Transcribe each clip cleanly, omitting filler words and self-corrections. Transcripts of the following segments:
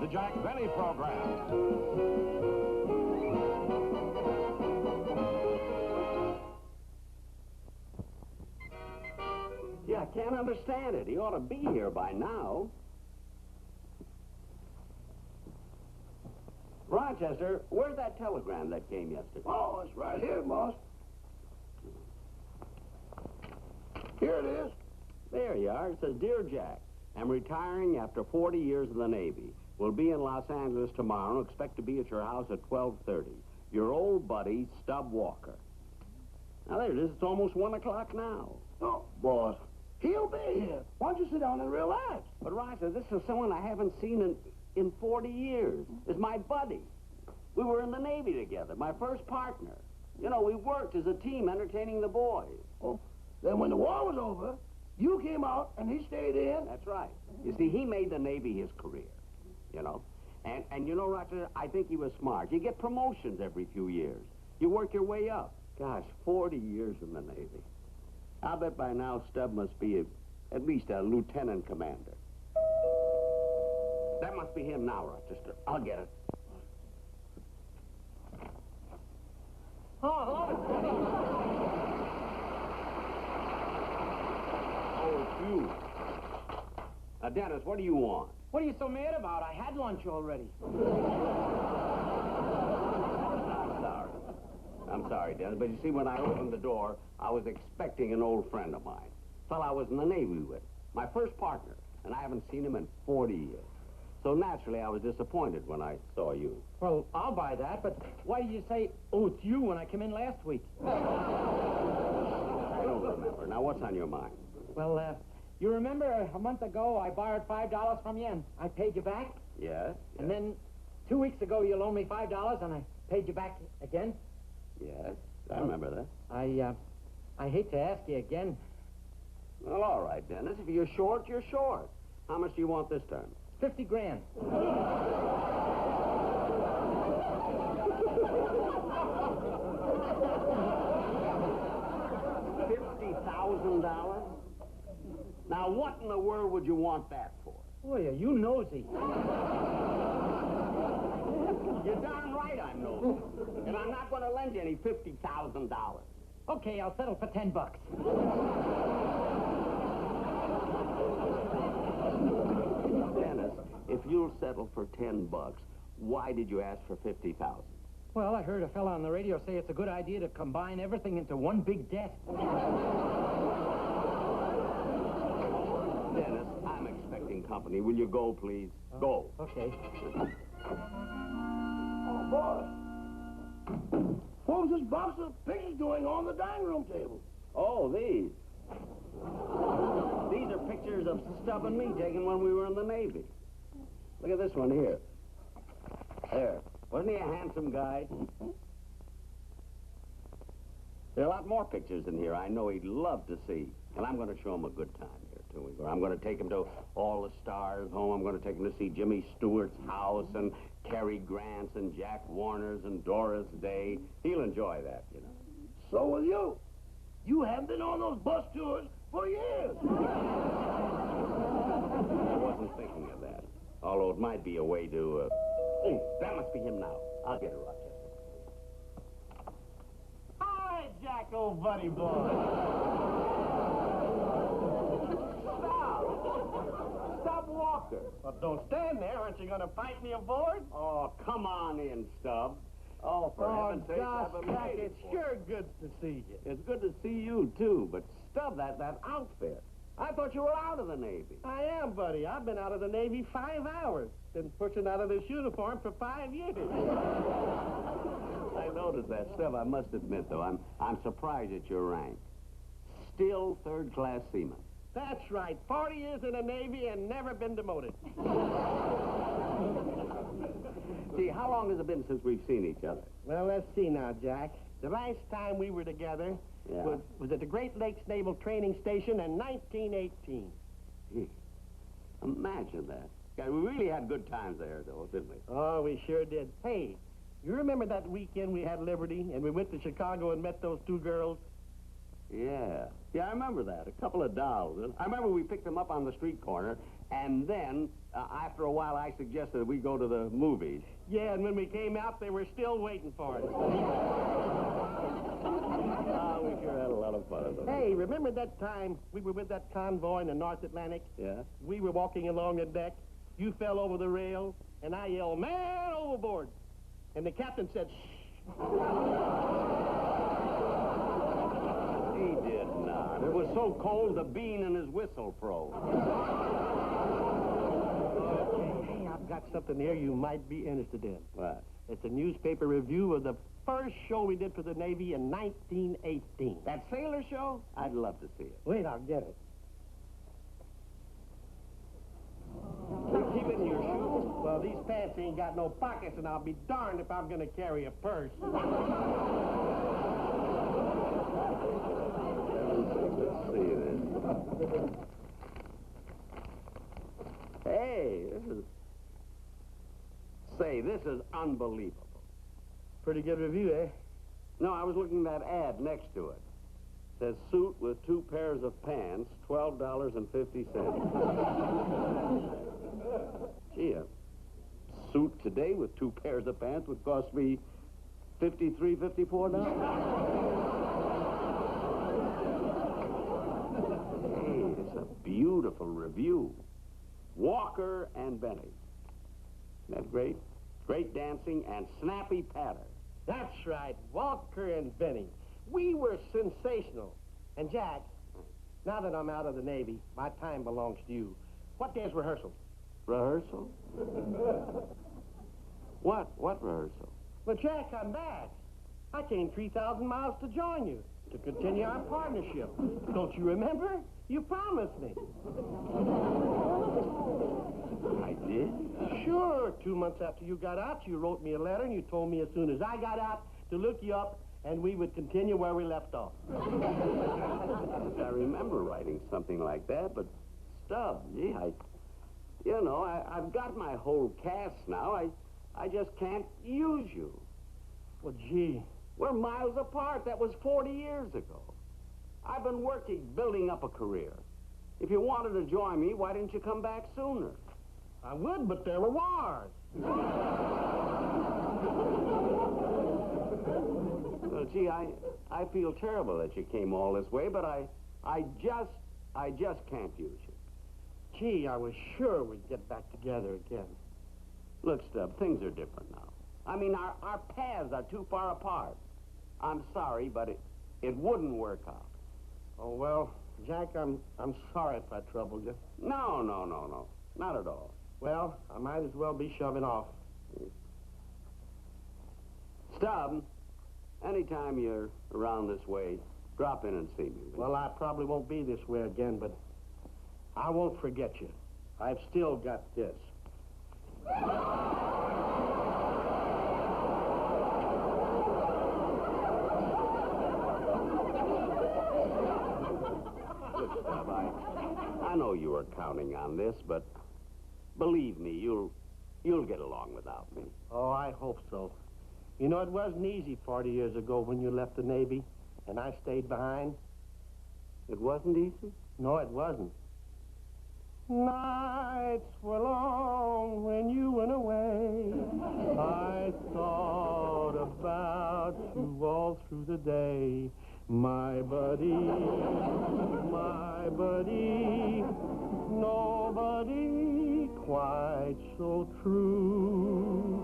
the Jack Benny Program. Yeah, I can't understand it. He ought to be here by now. Rochester, where's that telegram that came yesterday? Oh, it's right here, boss. Here it is. There you are. It says, Dear Jack, I'm retiring after 40 years in the Navy. We'll be in Los Angeles tomorrow and expect to be at your house at 12:30. Your old buddy, Stub Walker. Now, there it is. It's almost 1 o'clock now. Oh, boss, he'll be here. Why don't you sit down and relax? But, Roger, this is someone I haven't seen in 40 years. It's my buddy. We were in the Navy together, my first partner. You know, we worked as a team entertaining the boys. Oh, then when the war was over, you came out and he stayed in? That's right. You see, he made the Navy his career, you know. And you know, Roger, I think he was smart. You get promotions every few years. You work your way up. Gosh, 40 years in the Navy. I'll bet by now Stubb must be at least a lieutenant commander. That must be him now, Rochester. I'll get it. Oh, it's you. Now, Dennis, what do you want? What are you so mad about? I had lunch already. I'm sorry, Dennis, but you see, when I opened the door, I was expecting an old friend of mine. Fellow I was in the Navy with. My first partner, and I haven't seen him in 40 years. So naturally, I was disappointed when I saw you. Well, I'll buy that, but why did you say, oh, it's you when I came in last week? I don't remember. Now, what's on your mind? Well, you remember a month ago I borrowed $5 from you and I paid you back? Yes. And then 2 weeks ago you loaned me $5 and I paid you back again? Yes, I remember that. I hate to ask you again. Well, all right, Dennis. If you're short, you're short. How much do you want this time? 50 grand. $50,000? Now, what in the world would you want that for? Boy, are you nosy. You're darn right I'm nosy. And I'm not going to lend you any $50,000. Okay, I'll settle for $10. Dennis, if you'll settle for $10, why did you ask for $50,000? Well, I heard a fella on the radio say it's a good idea to combine everything into one big debt. Dennis, I'm expecting company. Will you go, please? Go. Okay. Oh, boss. What was this box of pictures doing on the dining room table? Oh, these. These are pictures of Stubb and me taken when we were in the Navy. Look at this one here. There. Wasn't he a handsome guy? There are a lot more pictures in here I know he'd love to see. And I'm going to show him a good time here, too. I'm going to take him to all the stars' home. I'm going to take him to see Jimmy Stewart's house and Cary Grant's and Jack Warner's and Doris Day. He'll enjoy that, you know. So will you. You haven't been on those bus tours for years. I wasn't thinking of that. Although it might be a way to, Oh, that must be him now. I'll get it, Rochester. Hi, Jack, old buddy boy. Stub Walker. Well, don't stand there. Aren't you going to fight me aboard? Oh, come on in, Stubb. Oh, for heaven's sake, gosh, I've Jack, waited it's for sure good to see you. It's good to see you, too, but Stubb, that outfit. I thought you were out of the Navy. I am, buddy. I've been out of the Navy 5 hours. Been pushing out of this uniform for 5 years. I noticed that, Stubb. I must admit, though, I'm surprised at your rank. Still third-class seaman. That's right. 40 years in the Navy and never been demoted. See, how long has it been since we've seen each other? Well, let's see now, Jack. The last time we were together Yeah. was at the Great Lakes Naval Training Station in 1918. Gee, imagine that. Yeah, we really had good times there, though, didn't we? Oh, we sure did. Hey, you remember that weekend we had Liberty and we went to Chicago and met those 2 girls? Yeah. Yeah, I remember that. A couple of dolls. I remember we picked them up on the street corner, And then, after a while, I suggested that we go to the movies. Yeah, and when we came out, they were still waiting for us. Oh, we sure had a lot of fun. Hey, remember that time we were with that convoy in the North Atlantic? Yeah? We were walking along the deck. You fell over the rail, and I yelled, "Man overboard!" And the captain said, "Shh." He did not. It was so cold, the bean in his whistle froze. Hey, I've got something here you might be interested in. What? It's a newspaper review of the first show we did for the Navy in 1918. That sailor show? I'd love to see it. Wait, I'll get it. Keep it in your shoes. Well, these pants ain't got no pockets, and I'll be darned if I'm going to carry a purse. Let's see this. Hey, this is unbelievable. Pretty good review, eh? No, I was looking at that ad next to it. It says suit with 2 pairs of pants, $12.50. Gee, a suit today with 2 pairs of pants would cost me $53, $54. Hey, it's a beautiful review. Walker and Benny. Isn't that great? Great dancing and snappy patter. That's right, Walker and Benny. We were sensational. And Jack, now that I'm out of the Navy, my time belongs to you. What day's rehearsal? Rehearsal? What rehearsal? Well, Jack, I'm back. I came 3,000 miles to join you, to continue our partnership. Don't you remember? You promised me. I did? Sure. 2 months after you got out, you wrote me a letter, and you told me as soon as I got out to look you up, and we would continue where we left off. I remember writing something like that, but Stubb, gee, I've got my whole cast now. I just can't use you. Well, gee. We're miles apart. That was 40 years ago. I've been working, building up a career. If you wanted to join me, why didn't you come back sooner? I would, but there were wars. Well, gee, I feel terrible that you came all this way, but I just can't use you. Gee, I was sure we'd get back together again. Look, Stubb, things are different now. I mean, our paths are too far apart. I'm sorry, but it wouldn't work out. Oh, well, Jack, I'm sorry if I troubled you. No, not at all. Well, I might as well be shoving off. Stubb, anytime you're around this way, drop in and see me. Well, I probably won't be this way again, but I won't forget you. I've still got this. Look, Stubb, I know you were counting on this, but believe me, you'll get along without me. Oh, I hope so. You know, it wasn't easy 40 years ago when you left the Navy, and I stayed behind. It wasn't easy? No, it wasn't. Nights were long when you went away. I thought about you all through the day. My buddy, nobody quite so true.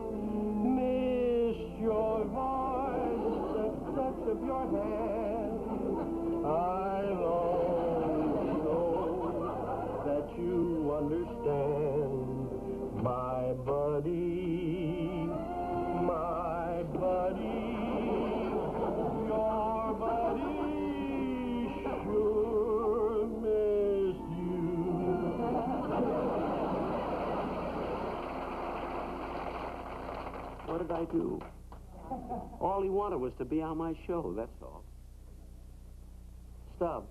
Missed your voice, the touch of your hand. I long to know that you understand. My buddy, your buddy sure missed you. What did I do? All he wanted was to be on my show, that's all. Stubb.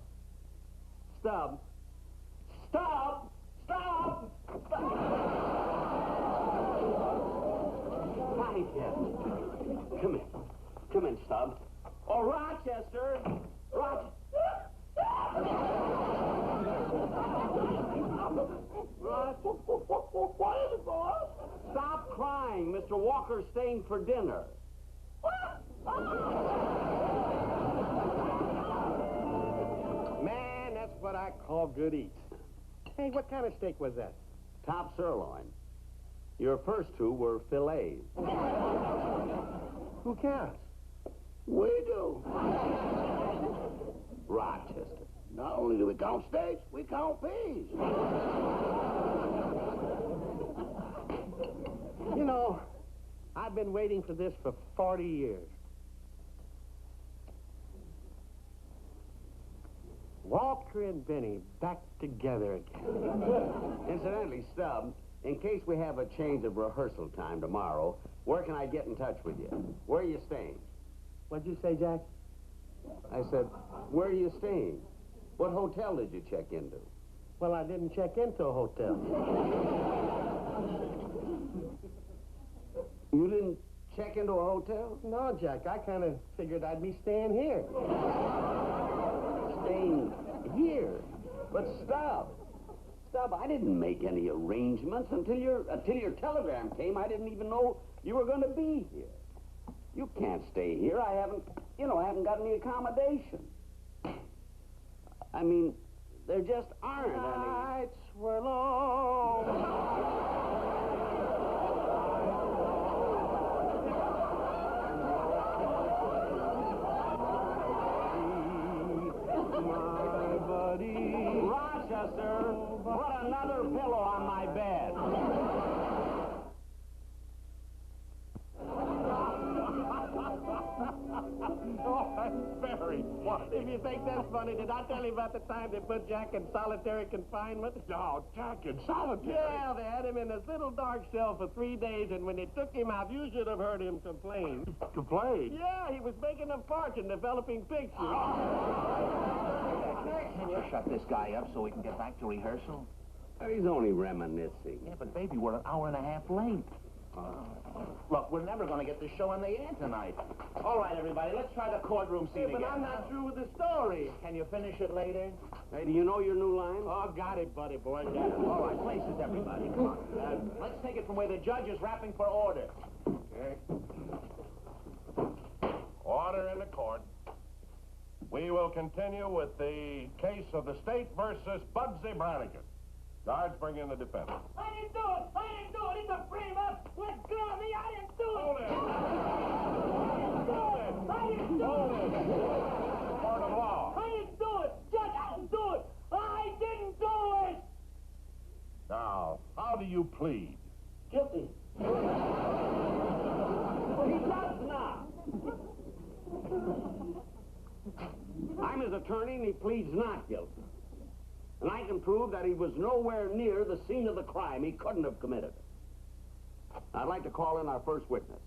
Hi, yes. Come in, Stubb. Oh, Rochester! What is it, boss? Stop crying. Mr. Walker's staying for dinner. Man, that's what I call good eats. Hey, what kind of steak was that? Top sirloin. Your first two were fillets. Who counts? We do. Rochester. Not only do we count steaks, we count peas. You know, I've been waiting for this for 40 years. Walter and Benny back together again. Incidentally, Stubb, in case we have a change of rehearsal time tomorrow, where can I get in touch with you? Where are you staying? What'd you say, Jack? I said, where are you staying? What hotel did you check into? Well, I didn't check into a hotel. You didn't check into a hotel? No, Jack, I kind of figured I'd be staying here. Staying here? But Stubb, I didn't make any arrangements until your telegram came. I didn't even know you were going to be here. You can't stay here. I haven't got any accommodation. I mean, there just aren't any. Nights were long. My buddy. Rochester, put another pillow on my bed. Oh, that's very funny. If you think that's funny, did I tell you about the time they put Jack in solitary confinement? Oh, Jack in solitary. Yeah, they had him in this little dark cell for 3 days, and when they took him out, you should have heard him complain. Complain? Yeah, he was making a fortune developing pictures. Can you shut this guy up so we can get back to rehearsal? He's only reminiscing. Yeah, but baby, we're an hour and a half late. Look, we're never going to get this show on the air tonight. All right, everybody, let's try the courtroom scene But again. I'm not through with the story. Can you finish it later? Hey, do you know your new line? Oh, got it, buddy boy. Got it. All right, places, everybody. Come on. Let's take it from where the judge is rapping for order. Okay. Order in the court. We will continue with the case of the state versus Bugsy Brannigan. Guards, bring in the defendant. I didn't do it! I didn't do it! It's a frame-up! Let go of me! I didn't do it! Hold it! I didn't do Hold it! it! Court of law. I didn't do it! Judge, I didn't do it! I didn't do it! Now, how do you plead? Guilty. He does not. I'm his attorney, and he pleads not guilty. And I can prove that he was nowhere near the scene of the crime. He couldn't have committed it. I'd like to call in our first witness,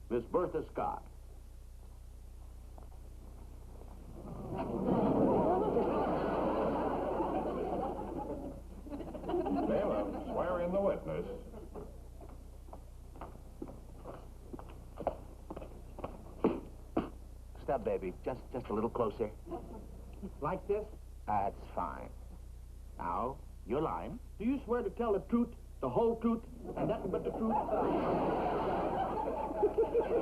Miss Bertha Scott. Bailiff, swear in the witness. Step, baby. Just a little closer. Like this? That's fine. Now, your line. Do you swear to tell the truth, the whole truth, and nothing but the truth?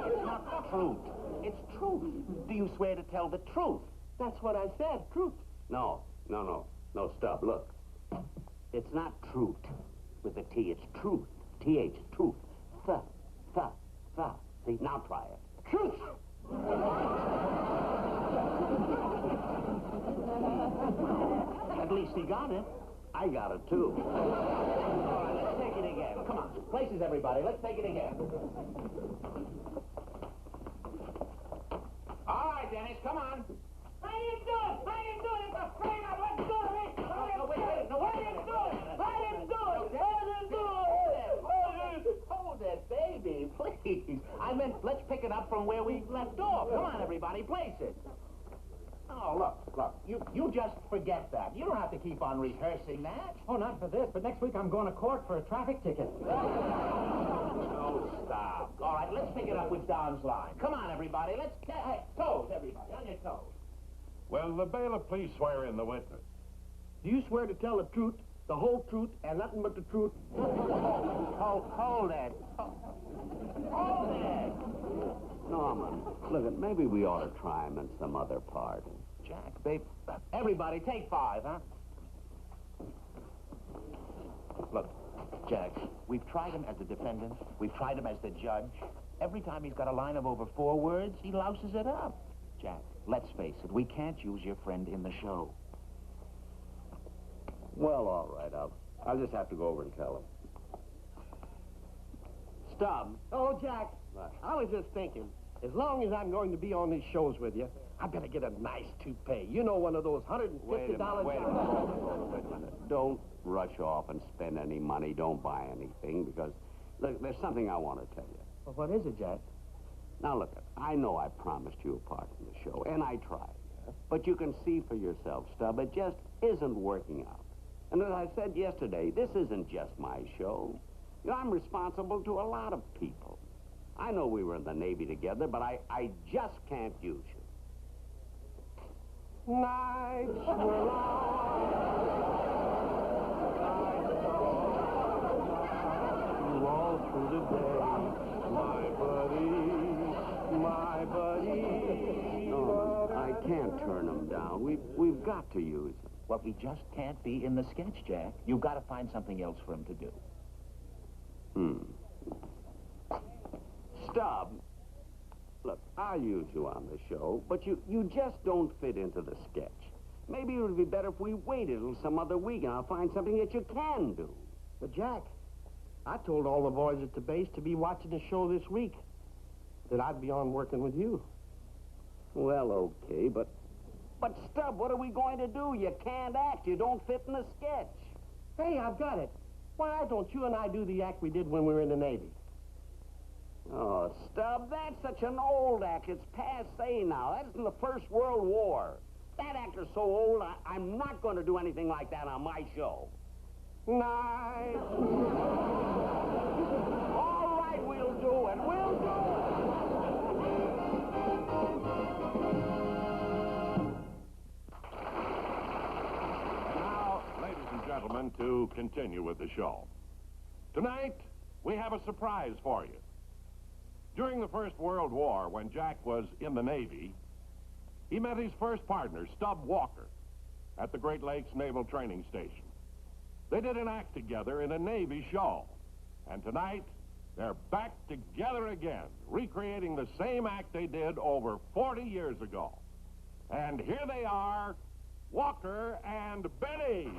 It's not truth. It's truth. Do you swear to tell the truth? That's what I said, truth. No, Stubb, look. It's not truth with a T, it's truth. T-H, truth. Th. See, now try it. Truth! At least he got it. I got it, too. All right, let's take it again. Come on. Places, everybody. Let's take it again. All right, Dennis, come on. I didn't do it! I didn't do it! It's a frame-up! Let go of me! No, wait, I didn't do it! I didn't do it! I didn't do it! Hold it, baby, please. I meant let's pick it up from where we left off. Come on, everybody, place it. Oh, look, you just forget that. You don't have to keep on rehearsing that. Oh, not for this, but next week I'm going to court for a traffic ticket. Oh, stop. All right, let's pick it up with Don's line. Come on, everybody, let's... Hey, toes, everybody, on your toes. Will the bailiff please swear in the witness? Do you swear to tell the truth, the whole truth, and nothing but the truth? Hold it. Hold it. Norman, look, maybe we ought to try him in some other part. Jack, babe, everybody take 5, huh? Look, Jack, we've tried him as a defendant. We've tried him as the judge. Every time he's got a line of over 4 words, he louses it up. Jack, let's face it, we can't use your friend in the show. Well, all right, I'll just have to go over and tell him. Stubb. Oh, Jack, What? I was just thinking, as long as I'm going to be on these shows with you, I better get a nice toupee. You know, one of those $150. Wait a minute. Don't rush off and spend any money. Don't buy anything, because, look, there's something I want to tell you. Well, what is it, Jack? Now, look, I know I promised you a part in the show, and I tried. But you can see for yourself, Stubb, it just isn't working out. And as I said yesterday, this isn't just my show. You know, I'm responsible to a lot of people. I know we were in the Navy together, but I just can't use you. Nights were long. All through the day, my buddy. No, I can't turn them down. We've got to use them. Well, he just can't be in the sketch, Jack. You've got to find something else for him to do. Stubb, look, I'll use you on the show, but you just don't fit into the sketch. Maybe it would be better if we waited till some other week and I'll find something that you can do. But, Jack, I told all the boys at the base to be watching the show this week, that I'd be on working with you. Well, okay, but Stubb, what are we going to do? You can't act. You don't fit in the sketch. Hey, I've got it. Why don't you and I do the act we did when we were in the Navy? Oh, Stubb, that's such an old act. It's passé now. That's in the First World War. That actor's so old, I'm not going to do anything like that on my show. Nice. All right, we'll do it. We'll do And now, ladies and gentlemen, to continue with the show. Tonight, we have a surprise for you. During the First World War, when Jack was in the Navy, he met his first partner, Stubb Walker, at the Great Lakes Naval Training Station. They did an act together in a Navy show. And tonight, they're back together again, recreating the same act they did over 40 years ago. And here they are, Walker and Benny.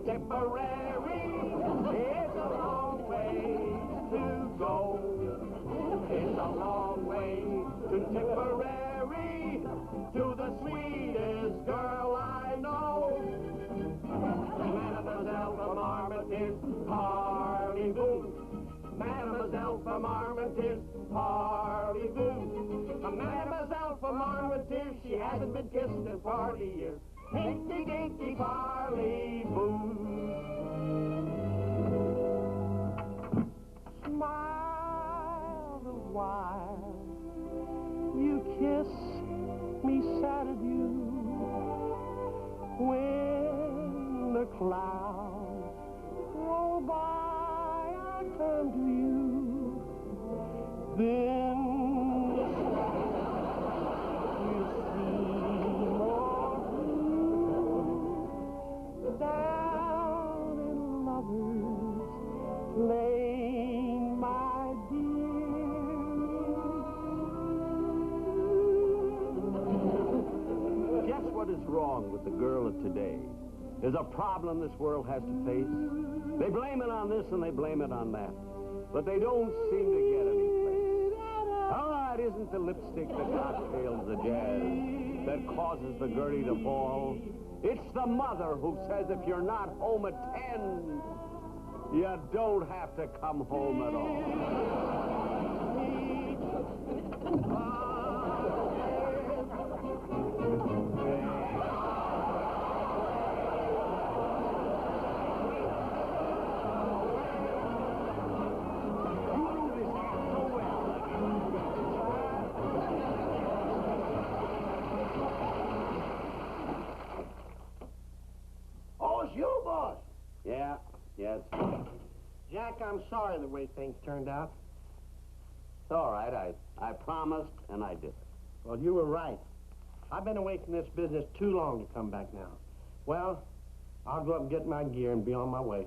Tipperary, it's a long way to go. It's a long way to Tipperary, to the sweetest girl I know. Mademoiselle from Armitage, parlez-vous. Mademoiselle from Armitage, parlez-vous. Mademoiselle from Armitage, she hasn't been kissed in 40 years. Hinky dinky parley-boo. Smile the while you kiss me sad of you. When the clouds roll by, I turn to you. Then you see more down in Lover's Lane, my dear. Guess what is wrong with the girl of today? There's a problem this world has to face. They blame it on this and they blame it on that. But they don't seem to get any place. Ah, it isn't the lipstick, the cocktails, the jazz that causes the Gertie to fall. It's the mother who says if you're not home at 10, you don't have to come home at all. Yes. Jack, I'm sorry the way things turned out. It's all right. I promised, and I did it. Well, you were right. I've been away from this business too long to come back now. Well, I'll go up and get my gear and be on my way.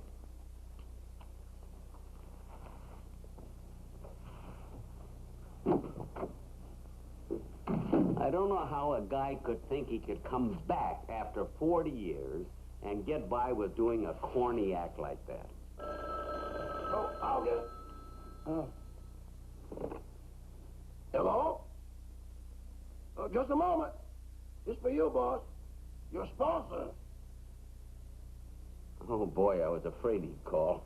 I don't know how a guy could think he could come back after 40 years and get by with doing a corny act like that. Oh, I'll get it. Hello? Just a moment. It's for you, boss. Your sponsor. Oh, boy, I was afraid he'd call.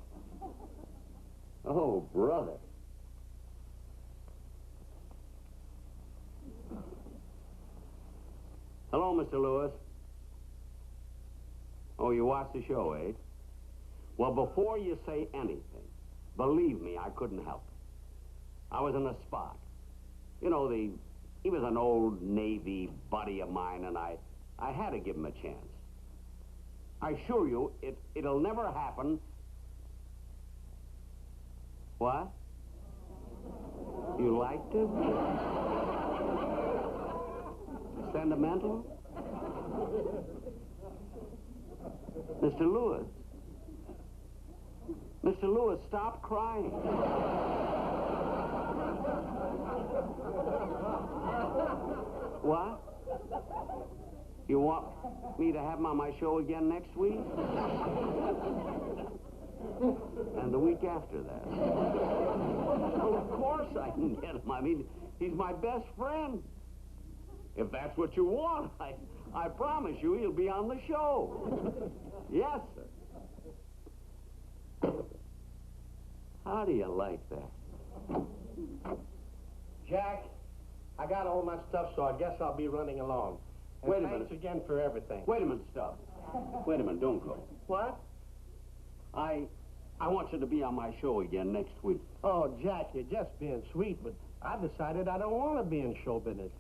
Oh, brother. Hello, Mr. Lewis. Oh, you watched the show, eh? Well, before you say anything, believe me, I couldn't help it. I was in a spot. You know, he was an old Navy buddy of mine, and I had to give him a chance. I assure you, it'll never happen. What? You liked it? Sentimental? Mr. Lewis. Mr. Lewis, stop crying. What? You want me to have him on my show again next week? And the week after that? Well, of course I can get him. I mean, he's my best friend. If that's what you want, I promise you he'll be on the show. Yes, sir. How do you like that? Jack, I got all my stuff, so I guess I'll be running along. And Wait a thanks minute. again for everything. Wait a minute, stop. Wait a minute, don't go. What? I want you to be on my show again next week. Oh, Jack, you're just being sweet, but I've decided I don't want to be in show business.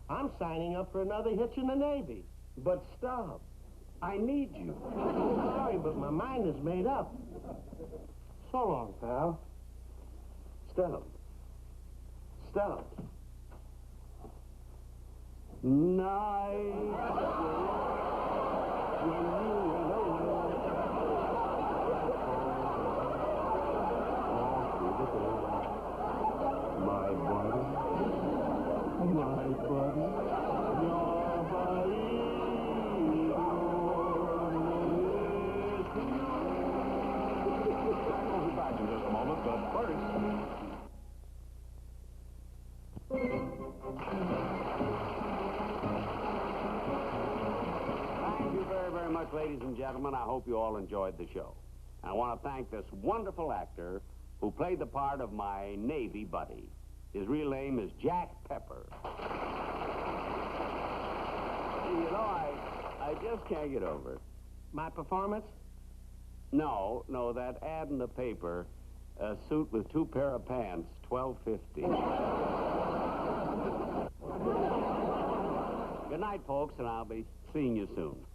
I'm signing up for another hitch in the Navy. But stop. I need you. Sorry, but my mind is made up. So long, pal. Stop. Stop. Night. When you went away. My buddy. My buddy. Your buddy. We'll be back in just a moment, but first... Thank you very, very much, ladies and gentlemen. I hope you all enjoyed the show. I want to thank this wonderful actor who played the part of my Navy buddy. His real name is Jack Pepper. You know, I just can't get over it. My performance? No, that ad in the paper, a suit with 2 pair of pants, $12.50. Good night, folks, and I'll be seeing you soon.